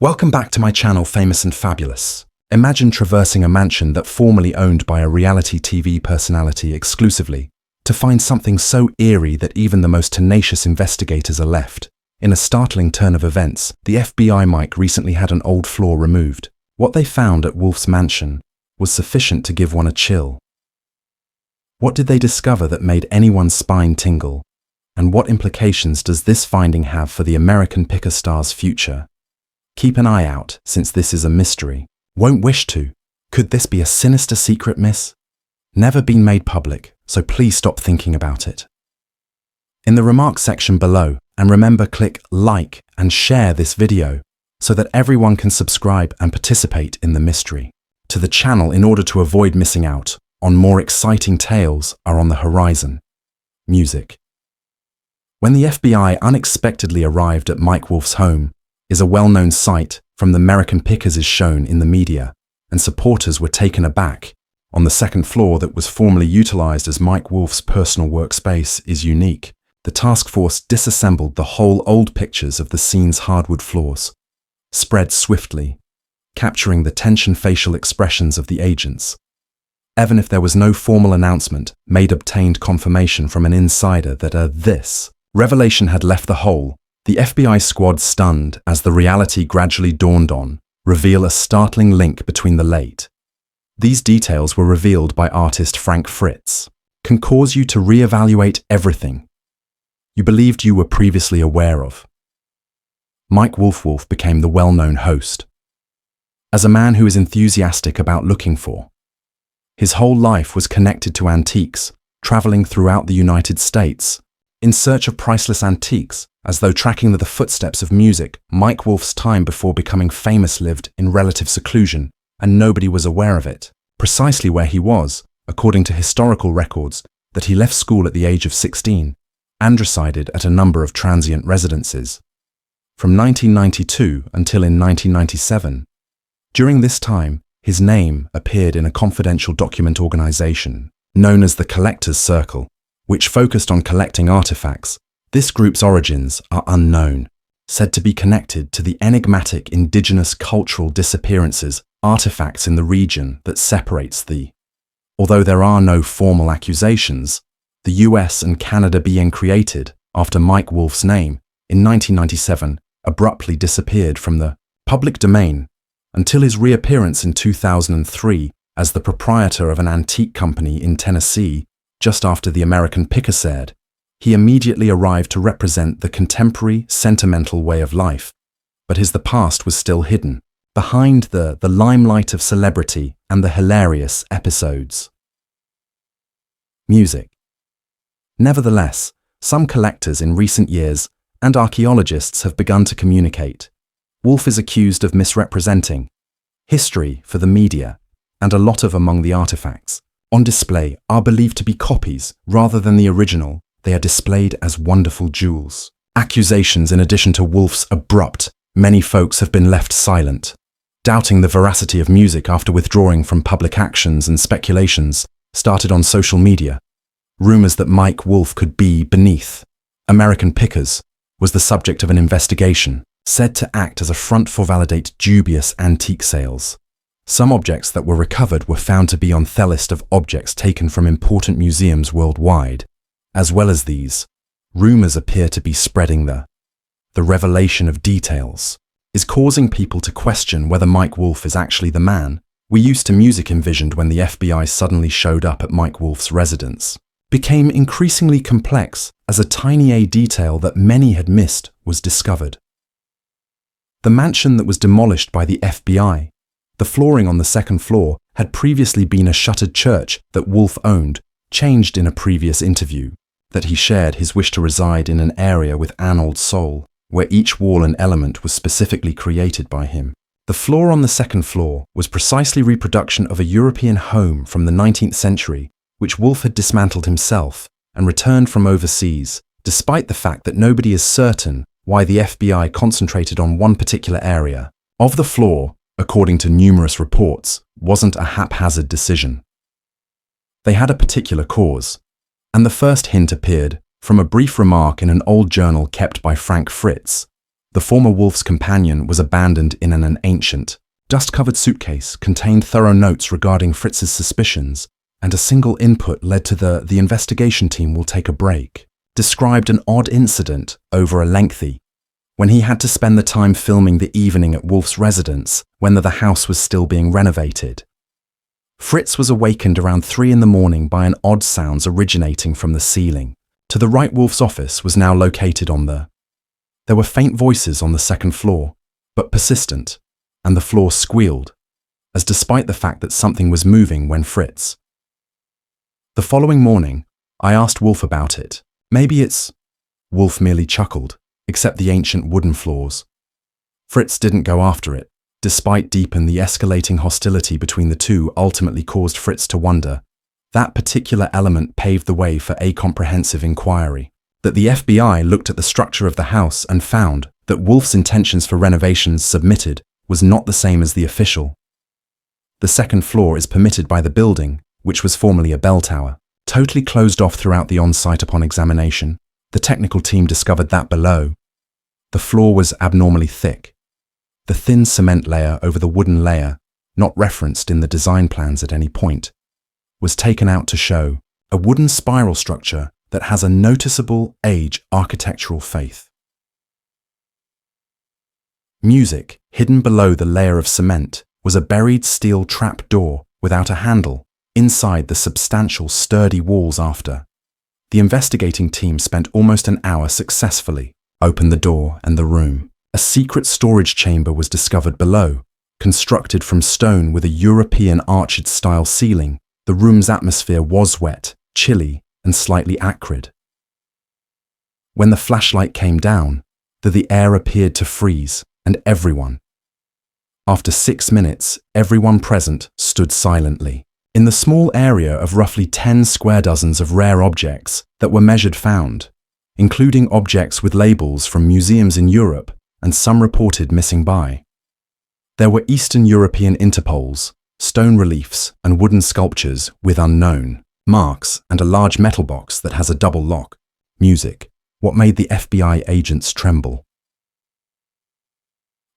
Welcome back to my channel, Famous and Fabulous. Imagine traversing a mansion that formerly owned by a reality TV personality exclusively to find something so eerie that even the most tenacious investigators are left. In a startling turn of events, the FBI Mike recently had an old floor removed. What they found at Wolfe's mansion was sufficient to give one a chill. What did they discover that made anyone's spine tingle? And what implications does this finding have for the American picker star's future? Keep an eye out, since this is a mystery. Won't wish to. Could this be a sinister secret, miss? Never been made public, so please stop thinking about it. In the remarks section below, and remember, click like and share this video so that everyone can subscribe and participate in the mystery to the channel in order to avoid missing out on more exciting tales are on the horizon. Music. When the FBI unexpectedly arrived at Mike Wolfe's home, is a well-known sight from the American Pickers is shown in the media, and supporters were taken aback. On the second floor that was formerly utilized as Mike Wolfe's personal workspace is unique. The task force disassembled the whole old pictures of the scene's hardwood floors, spread swiftly, capturing the tension facial expressions of the agents. Even if there was no formal announcement, Maid obtained confirmation from an insider that this revelation had left the hole. The FBI squad, stunned as the reality gradually dawned on, reveal a startling link between the late. These details were revealed by artist Frank Fritz, can cause you to reevaluate everything you believed you were previously aware of. Mike Wolfe became the well-known host. As a man who is enthusiastic about looking for, his whole life was connected to antiques, traveling throughout the United States in search of priceless antiques. As though tracking the footsteps of music, Mike Wolfe's time before becoming famous lived in relative seclusion, and nobody was aware of it. Precisely where he was, according to historical records, that he left school at the age of 16 and resided at a number of transient residences from 1992 until in 1997. During this time, his name appeared in a confidential document organization known as the Collectors Circle, which focused on collecting artifacts. This group's origins are unknown, said to be connected to the enigmatic indigenous cultural disappearances, artifacts in the region that separates the. Although there are no formal accusations, the US and Canada being created after Mike Wolfe's name in 1997 abruptly disappeared from the public domain until his reappearance in 2003 as the proprietor of an antique company in Tennessee just after the American Picker aired. He immediately arrived to represent the contemporary, sentimental way of life, but the past was still hidden, behind the limelight of celebrity and the hilarious episodes. Music. Nevertheless, some collectors in recent years and archaeologists have begun to communicate. Wolfe is accused of misrepresenting history for the media, and a lot of among the artifacts on display are believed to be copies rather than the original. They are displayed as wonderful jewels. Accusations. In addition to Wolfe's abrupt, many folks have been left silent, doubting the veracity of music after withdrawing from public actions, and speculations started on social media. Rumors that Mike Wolfe could be beneath American Pickers was the subject of an investigation, said to act as a front for validate dubious antique sales. Some objects that were recovered were found to be on the list of objects taken from important museums worldwide. As well as these, rumors appear to be spreading. The revelation of details is causing people to question whether Mike Wolfe is actually the man we used to music envisioned when the FBI suddenly showed up at Mike Wolfe's residence. Became increasingly complex as a tiny detail that many had missed was discovered. The mansion that was demolished by the FBI, the flooring on the second floor had previously been a shuttered church that Wolfe owned, changed in a previous interview that he shared his wish to reside in an area with an old soul, where each wall and element was specifically created by him. The floor on the second floor was precisely reproduction of a European home from the 19th century, which Wolfe had dismantled himself and returned from overseas, despite the fact that nobody is certain why the FBI concentrated on one particular area of the floor, according to numerous reports, wasn't a haphazard decision. They had a particular cause. And the first hint appeared from a brief remark in an old journal kept by Frank Fritz, The former Wolfe's companion was abandoned in an ancient, dust-covered suitcase contained thorough notes regarding Fritz's suspicions, and a single input led to the investigation team will take a break, described an odd incident over a lengthy, when he had to spend the time filming the evening at Wolfe's residence when the house was still being renovated. Fritz was awakened around 3 in the morning by an odd sounds originating from the ceiling. To the right, Wolfe's office was now located on the. There were faint voices on the second floor, but persistent, and the floor squealed, as despite the fact that something was moving when Fritz. The following morning, I asked Wolfe about it. Maybe it's. Wolfe merely chuckled, except the ancient wooden floors. Fritz didn't go after it, despite deepen the escalating hostility between the two ultimately caused Fritz to wonder. That particular element paved the way for a comprehensive inquiry. That the FBI looked at the structure of the house and found that Wolfe's intentions for renovations submitted was not the same as the official. The second floor is permitted by the building, which was formerly a bell tower, totally closed off throughout the on-site upon examination. The technical team discovered that below. The floor was abnormally thick. The thin cement layer over the wooden layer, not referenced in the design plans at any point, was taken out to show a wooden spiral structure that has a noticeable age architectural faith. Music, hidden below the layer of cement, was a buried steel trap door without a handle inside the substantial, sturdy walls after. The investigating team spent almost an hour successfully, opened the door and the room. A secret storage chamber was discovered below, constructed from stone with a European arched-style ceiling. The room's atmosphere was wet, chilly, and slightly acrid. When the flashlight came down, the air appeared to freeze, and everyone. After 6 minutes, everyone present stood silently. In the small area of roughly 10 square dozens of rare objects that were measured found, including objects with labels from museums in Europe and some reported missing by. There were Eastern European interpoles, stone reliefs and wooden sculptures with unknown marks and a large metal box that has a double lock. Music, what made the FBI agents tremble.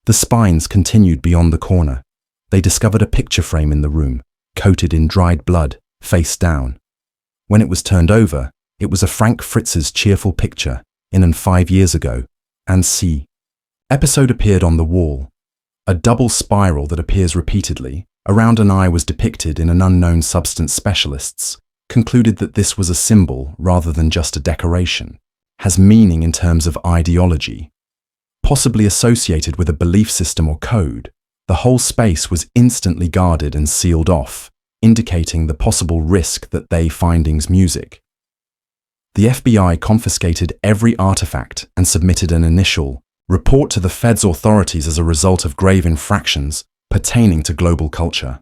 The spines continued beyond the corner. They discovered a picture frame in the room, coated in dried blood, face down. When it was turned over, it was a Frank Fritz's cheerful picture, in and 5 years ago, and see. Episode appeared on the wall. A double spiral that appears repeatedly, around an eye was depicted in an unknown substance. Specialists concluded that this was a symbol rather than just a decoration, has meaning in terms of ideology, possibly associated with a belief system or code. The whole space was instantly guarded and sealed off, indicating the possible risk that they findings music. The FBI confiscated every artifact and submitted an initial report to the Fed's authorities as a result of grave infractions pertaining to global culture.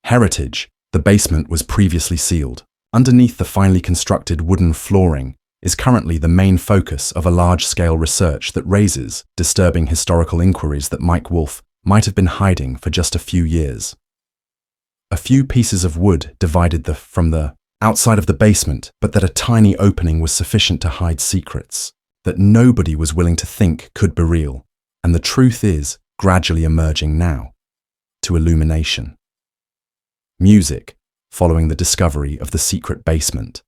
Heritage, the basement was previously sealed. Underneath the finely constructed wooden flooring is currently the main focus of a large-scale research that raises disturbing historical inquiries that Mike Wolfe might have been hiding for just a few years. A few pieces of wood divided from the outside of the basement, but that a tiny opening was sufficient to hide secrets that nobody was willing to think could be real, and the truth is gradually emerging now, to illumination. Music, following the discovery of the secret basement.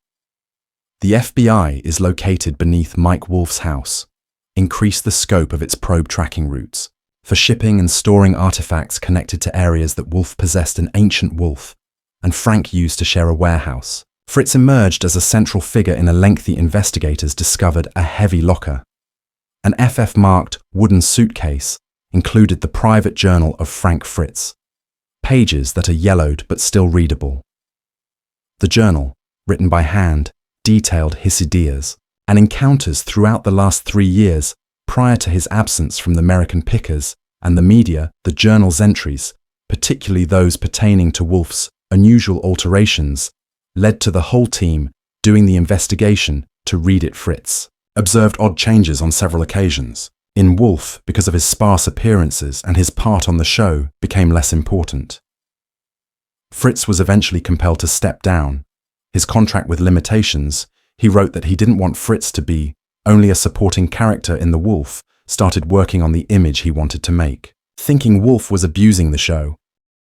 The FBI is located beneath Mike Wolfe's house. Increase the scope of its probe tracking routes for shipping and storing artifacts connected to areas that Wolfe possessed an ancient Wolfe, and Frank used to share a warehouse. Fritz emerged as a central figure in a lengthy investigators discovered a heavy locker. An FF-marked wooden suitcase included the private journal of Frank Fritz, pages that are yellowed but still readable. The journal, written by hand, detailed his ideas and encounters throughout the last 3 years prior to his absence from the American pickers and the media. The journal's entries, particularly those pertaining to Wolfe's unusual alterations, led to the whole team doing the investigation to read it. Fritz observed odd changes on several occasions. In Wolfe, because of his sparse appearances and his part on the show, became less important. Fritz was eventually compelled to step down. His contract with limitations, he wrote that he didn't want Fritz to be only a supporting character in the Wolfe, started working on the image he wanted to make, thinking Wolfe was abusing the show,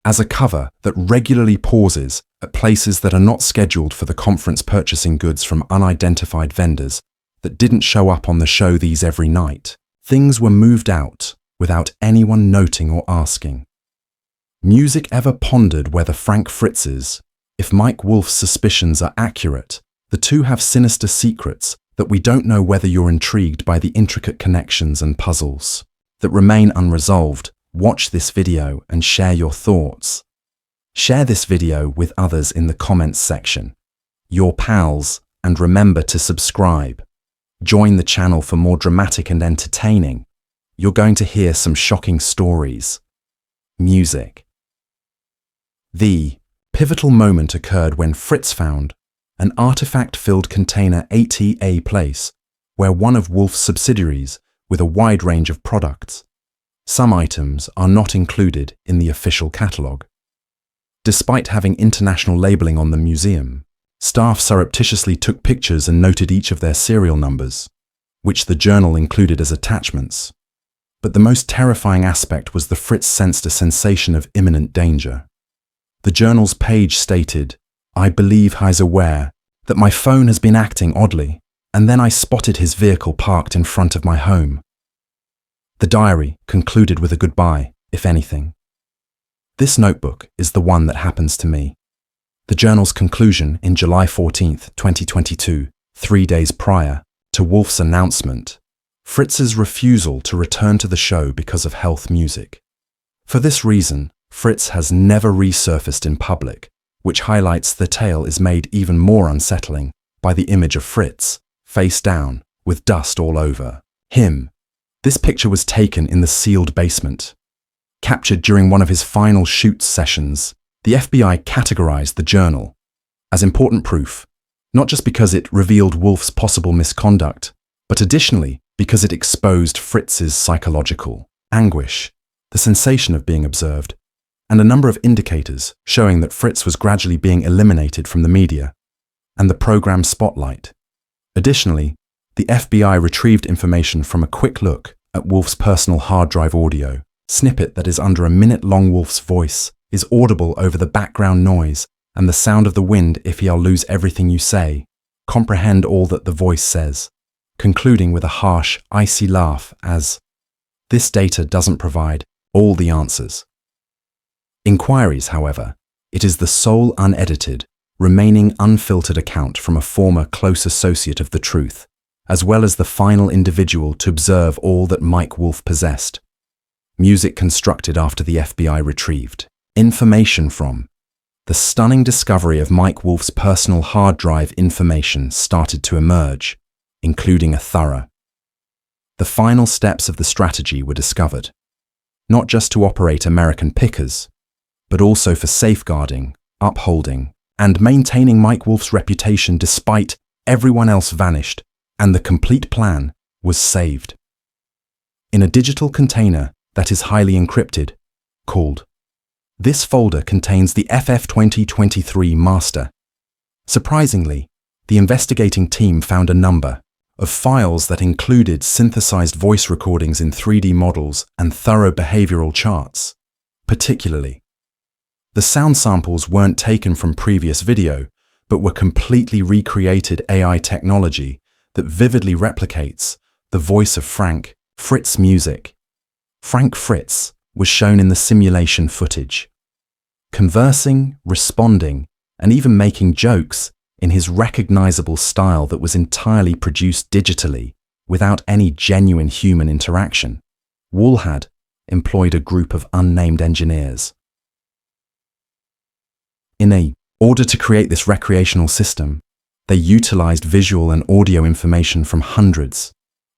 as a cover that regularly pauses at places that are not scheduled for the conference, purchasing goods from unidentified vendors that didn't show up on the show these every night. Things were moved out without anyone noting or asking. Music ever pondered whether Frank Fritz's, if Mike Wolfe's suspicions are accurate, the two have sinister secrets that we don't know, whether you're intrigued by the intricate connections and puzzles that remain unresolved. Watch this video and share your thoughts. Share this video with others in the comments section, your pals, and remember to subscribe. Join the channel for more dramatic and entertaining. You're going to hear some shocking stories. Music. The pivotal moment occurred when Fritz found an artifact-filled container at a place where one of Wolfe's subsidiaries with a wide range of products. Some items are not included in the official catalogue. Despite having international labeling on the museum, staff surreptitiously took pictures and noted each of their serial numbers, which the journal included as attachments. But the most terrifying aspect was the Fritz sensed a sensation of imminent danger. The journal's page stated, "I believe he's aware that my phone has been acting oddly, and then I spotted his vehicle parked in front of my home." The diary concluded with a goodbye, if anything. "This notebook is the one that happens to me." The journal's conclusion in July 14th, 2022, 3 days prior to Wolfe's announcement, Fritz's refusal to return to the show because of health music. For this reason, Fritz has never resurfaced in public, which highlights the tale is made even more unsettling by the image of Fritz, face down, with dust all over him. This picture was taken in the sealed basement. Captured during one of his final shoot sessions, the FBI categorized the journal as important proof, not just because it revealed Wolfe's possible misconduct, but additionally because it exposed Fritz's psychological anguish, the sensation of being observed, and a number of indicators showing that Fritz was gradually being eliminated from the media and the program's spotlight. Additionally, the FBI retrieved information from a quick look at Wolfe's personal hard drive audio snippet that is under a minute-long. Wolfe's voice is audible over the background noise and the sound of the wind. "If he'll lose everything you say, comprehend all that the voice says," concluding with a harsh, icy laugh as, "This data doesn't provide all the answers." Inquiries, however, it is the sole unedited, remaining unfiltered account from a former close associate of the truth, as well as the final individual to observe all that Mike Wolfe possessed. Music constructed after the FBI retrieved information from the stunning discovery of Mike Wolfe's personal hard drive. Information started to emerge, including a thorough. The final steps of the strategy were discovered, not just to operate American pickers, but also for safeguarding, upholding, and maintaining Mike Wolfe's reputation despite everyone else vanished, and the complete plan was saved. In a digital container that is highly encrypted, called. This folder contains the FF 2023 master. Surprisingly, the investigating team found a number of files that included synthesized voice recordings in 3D models and thorough behavioral charts. Particularly, the sound samples weren't taken from previous video, but were completely recreated AI technology that vividly replicates the voice of Frank Fritz music. Frank Fritz was shown in the simulation footage, conversing, responding, and even making jokes in his recognizable style that was entirely produced digitally without any genuine human interaction. Wolfe had employed a group of unnamed engineers in order to create this recreational system. They utilized visual and audio information from hundreds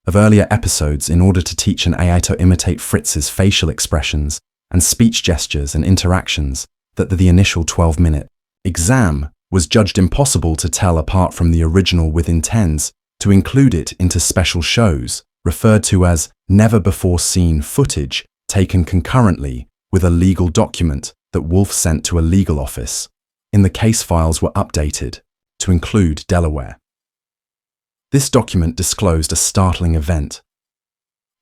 of earlier episodes in order to teach an AI to imitate Fritz's facial expressions and speech gestures and interactions that the initial 12-minute exam was judged impossible to tell apart from the original, with intents to include it into special shows referred to as never-before-seen footage taken concurrently with a legal document that Wolfe sent to a legal office. In the case files were updated to include Delaware. This document disclosed a startling event.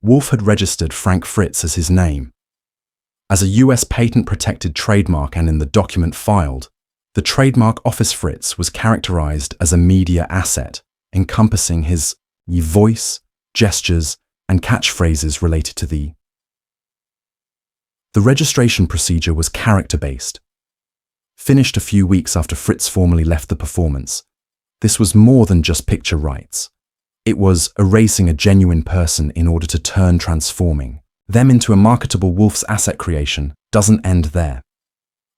Wolfe had registered Frank Fritz as his name. As a US patent-protected trademark and in the document filed, the trademark Office Fritz was characterized as a media asset, encompassing his voice, gestures, and catchphrases related to the registration procedure was character-based. Finished a few weeks after Fritz formally left the performance, this was more than just picture rights. It was erasing a genuine person in order to turn transforming them into a marketable Wolfe's asset creation doesn't end there.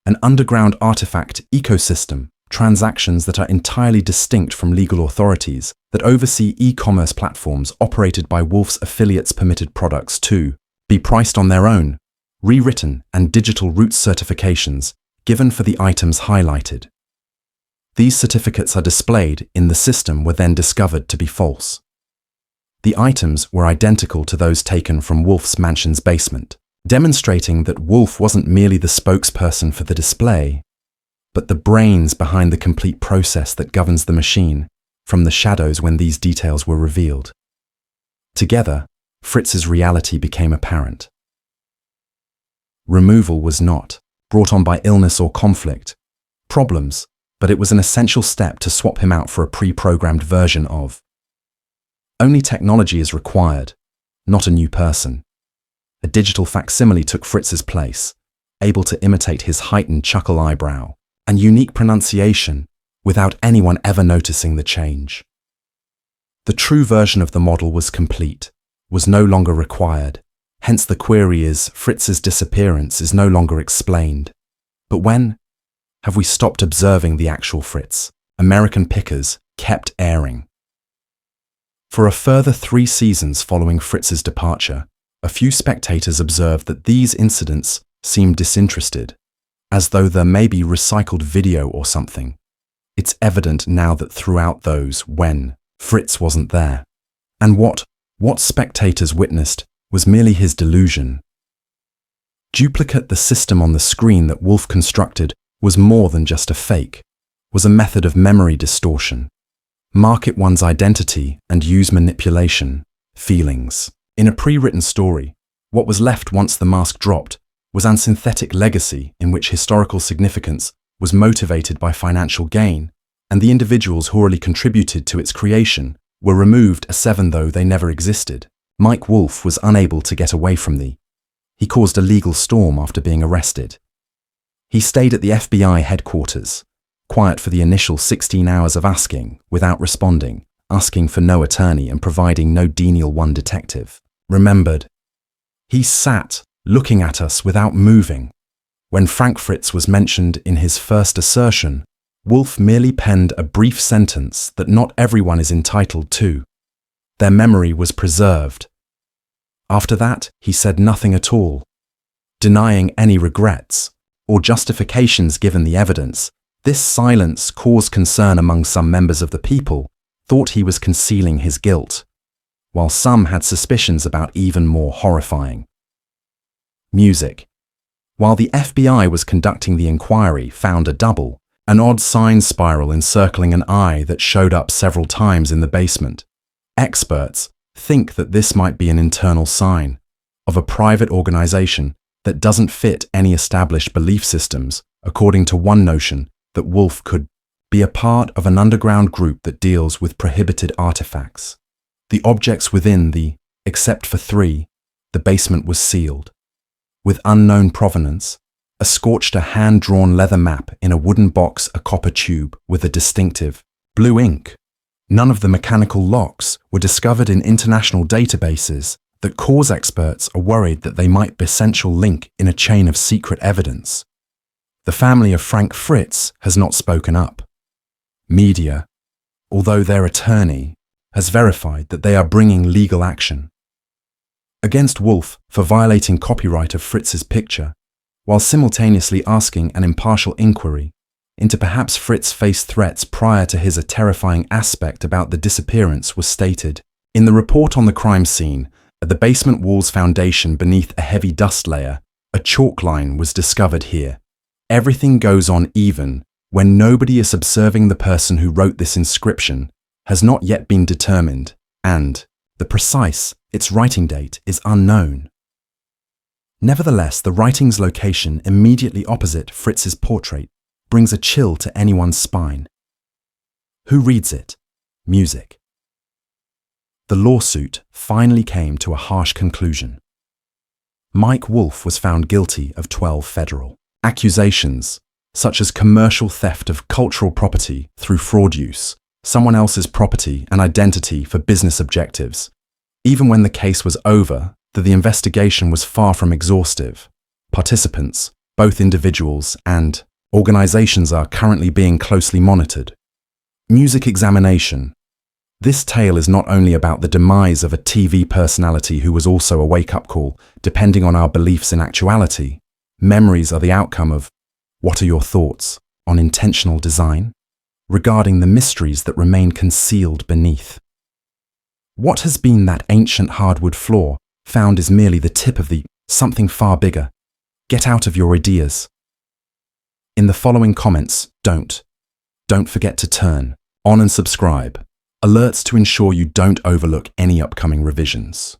An underground artifact ecosystem, transactions that are entirely distinct from legal authorities that oversee e-commerce platforms operated by Wolfe's affiliates permitted products to be priced on their own, rewritten, and digital roots certifications given for the items highlighted. These certificates are displayed in the system were then discovered to be false. The items were identical to those taken from Wolfe's mansion's basement, demonstrating that Wolfe wasn't merely the spokesperson for the display, but the brains behind the complete process that governs the machine from the shadows when these details were revealed. Together, Fritz's reality became apparent. Removal was not brought on by illness or conflict, problems, but it was an essential step to swap him out for a pre-programmed version of. Only technology is required, not a new person. A digital facsimile took Fritz's place, able to imitate his heightened chuckle eyebrow and unique pronunciation without anyone ever noticing the change. The true version of the model was complete, was no longer required. Hence the query is, Fritz's disappearance is no longer explained. But when have we stopped observing the actual Fritz? American Pickers kept airing. For a further 3 seasons following Fritz's departure, a few spectators observed that these incidents seemed disinterested, as though there may be recycled video or something. It's evident now that throughout those when Fritz wasn't there, and what spectators witnessed was merely his delusion. Duplicate the system on the screen that Wolfe constructed was more than just a fake, was a method of memory distortion. Market one's identity and use manipulation, feelings. In a pre-written story, what was left once the mask dropped was an synthetic legacy in which historical significance was motivated by financial gain, and the individuals who already contributed to its creation were removed as seven though they never existed. Mike Wolfe was unable to get away from he caused a legal storm after being arrested. He stayed at the FBI headquarters, quiet for the initial 16 hours of asking, without responding, asking for no attorney and providing no Denial 1 detective. Remembered. He sat, looking at us without moving. When Frank Fritz was mentioned in his first assertion, Wolfe merely penned a brief sentence that not everyone is entitled to. Their memory was preserved. After that, he said nothing at all, denying any regrets or justifications given the evidence. This silence caused concern among some members of the people, thought he was concealing his guilt, while some had suspicions about even more horrifying. Music. While the FBI was conducting the inquiry, found a double, an odd sign spiral encircling an eye that showed up several times in the basement. Experts think that this might be an internal sign of a private organization that doesn't fit any established belief systems, according to one notion that Wolfe could be a part of an underground group that deals with prohibited artifacts. The objects within except for 3, the basement was sealed. With unknown provenance, a scorched hand-drawn leather map in a wooden box, a copper tube with a distinctive blue ink. None of the mechanical locks were discovered in international databases that cause experts are worried that they might be an essential link in a chain of secret evidence. The family of Frank Fritz has not spoken up. Media, although their attorney, has verified that they are bringing legal action against Wolfe for violating copyright of Fritz's picture, while simultaneously asking an impartial inquiry into perhaps Fritz faced threats prior to his. A terrifying aspect about the disappearance was stated in the report on the crime scene. At the basement wall's foundation beneath a heavy dust layer, a chalk line was discovered here. Everything goes on even when nobody is observing. The person who wrote this inscription has not yet been determined, and the precise Its writing date is unknown. Nevertheless, the writing's location immediately opposite Fritz's portrait brings a chill to anyone's spine. Who reads it? Music. The lawsuit finally came to a harsh conclusion. Mike Wolfe was found guilty of 12 federal accusations, such as commercial theft of cultural property through fraud use, someone else's property and identity for business objectives. Even when the case was over, the investigation was far from exhaustive. Participants, both individuals and organizations, are currently being closely monitored. Music examination. This tale is not only about the demise of a TV personality who was also a wake-up call, depending on our beliefs in actuality. Memories are the outcome of. What are your thoughts on intentional design? Regarding the mysteries that remain concealed beneath. What has been that ancient hardwood floor found is merely the tip of the something far bigger. Get out of your ideas. In the following comments, don't forget to turn on and subscribe. Alerts to ensure you don't overlook any upcoming revisions.